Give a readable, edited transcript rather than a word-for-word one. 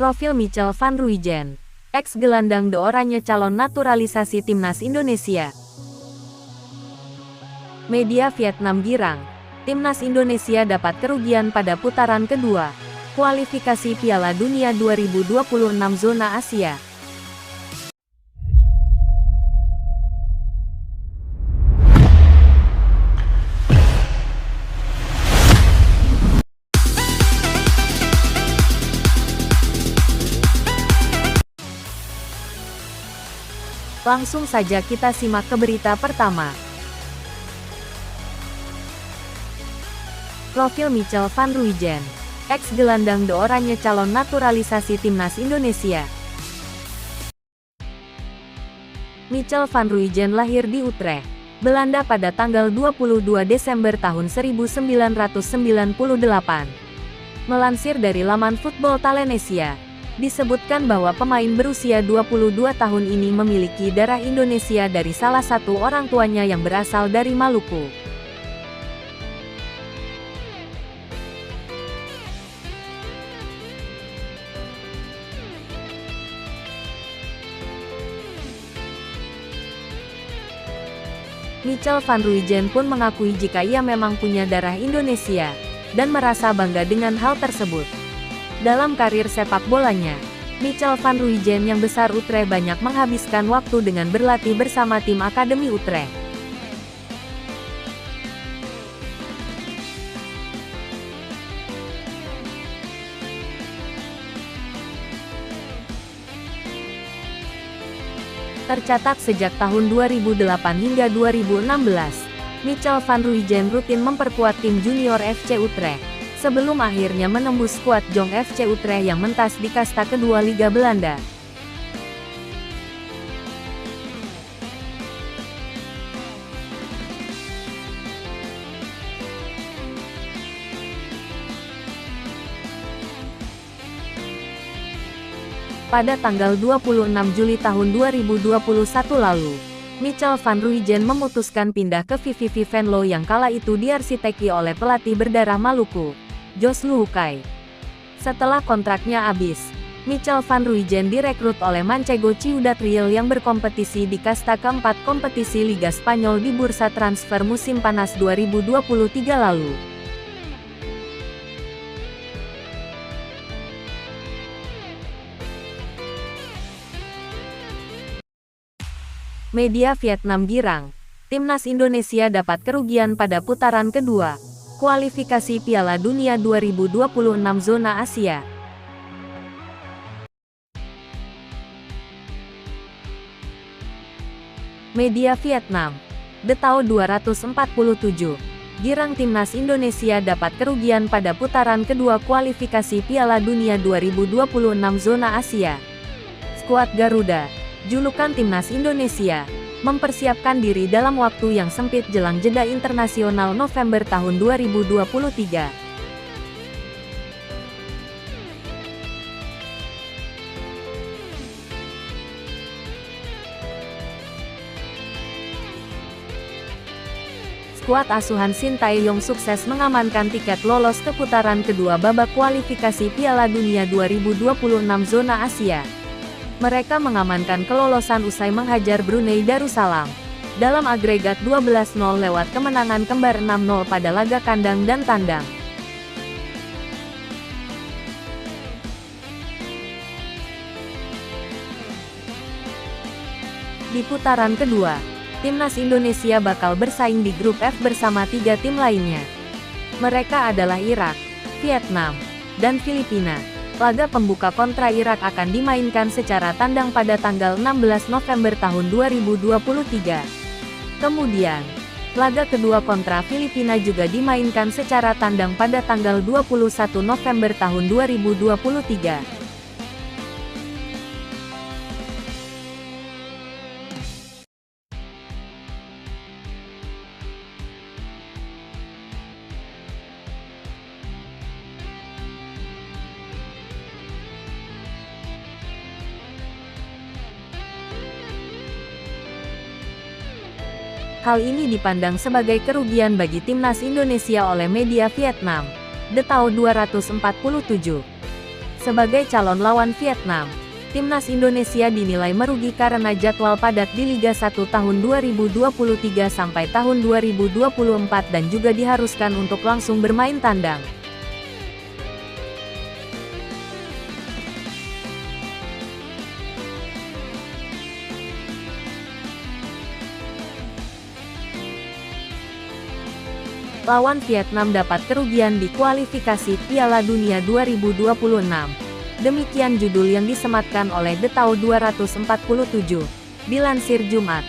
Profil Michel van Ruijten, ex-gelandang De Oranje calon naturalisasi timnas Indonesia. Media Vietnam girang, timnas Indonesia dapat kerugian pada putaran kedua, kualifikasi Piala Dunia 2026 zona Asia. Langsung saja kita simak ke berita pertama. Profil Michel van Ruijten, ex-gelandang De Oranje calon naturalisasi timnas Indonesia. Michel van Ruijten lahir di Utrecht, Belanda pada tanggal 22 Desember tahun 1998. Melansir dari laman Football Talanesia, disebutkan bahwa pemain berusia 22 tahun ini memiliki darah Indonesia dari salah satu orang tuanya yang berasal dari Maluku. Michel van Ruijten pun mengakui jika ia memang punya darah Indonesia, dan merasa bangga dengan hal tersebut. Dalam karir sepak bolanya, Michel van Ruijten yang besar Utrecht banyak menghabiskan waktu dengan berlatih bersama tim Akademi Utrecht. Tercatat sejak tahun 2008 hingga 2016, Michel van Ruijten rutin memperkuat tim junior FC Utrecht, sebelum akhirnya menembus skuad Jong FC Utrecht yang mentas di kasta kedua Liga Belanda. Pada tanggal 26 Juli tahun 2021 lalu, Michel van Ruijten memutuskan pindah ke VVV Venlo yang kala itu diarsiteki oleh pelatih berdarah Maluku, Jos Luhukay. Setelah kontraknya habis, Michel van Ruijten direkrut oleh Manchego Ciudad Real yang berkompetisi di kasta keempat kompetisi Liga Spanyol di bursa transfer musim panas 2023 lalu. Media Vietnam girang, timnas Indonesia dapat kerugian pada putaran kedua, kualifikasi Piala Dunia 2026 zona Asia. Media Vietnam, The Tao 247, girang timnas Indonesia dapat kerugian pada putaran kedua kualifikasi Piala Dunia 2026 zona Asia. Skuad Garuda, julukan timnas Indonesia, mempersiapkan diri dalam waktu yang sempit jelang jeda internasional November tahun 2023. Skuad asuhan Sintayong sukses mengamankan tiket lolos ke putaran kedua babak kualifikasi Piala Dunia 2026 zona Asia. Mereka mengamankan kelolosan usai menghajar Brunei Darussalam dalam agregat 12-0 lewat kemenangan kembar 6-0 pada laga kandang dan tandang. Di putaran kedua, timnas Indonesia bakal bersaing di grup F bersama 3 tim lainnya. Mereka adalah Irak, Vietnam, dan Filipina. Laga pembuka kontra Irak akan dimainkan secara tandang pada tanggal 16 November tahun 2023. Kemudian, laga kedua kontra Filipina juga dimainkan secara tandang pada tanggal 21 November tahun 2023. Hal ini dipandang sebagai kerugian bagi timnas Indonesia oleh media Vietnam, The Tao 247. Sebagai calon lawan Vietnam, timnas Indonesia dinilai merugi karena jadwal padat di Liga 1 tahun 2023 sampai tahun 2024 dan juga diharuskan untuk langsung bermain tandang. Lawan Vietnam dapat kerugian di kualifikasi Piala Dunia 2026. Demikian judul yang disematkan oleh The Tau 247. Dilansir Jumat,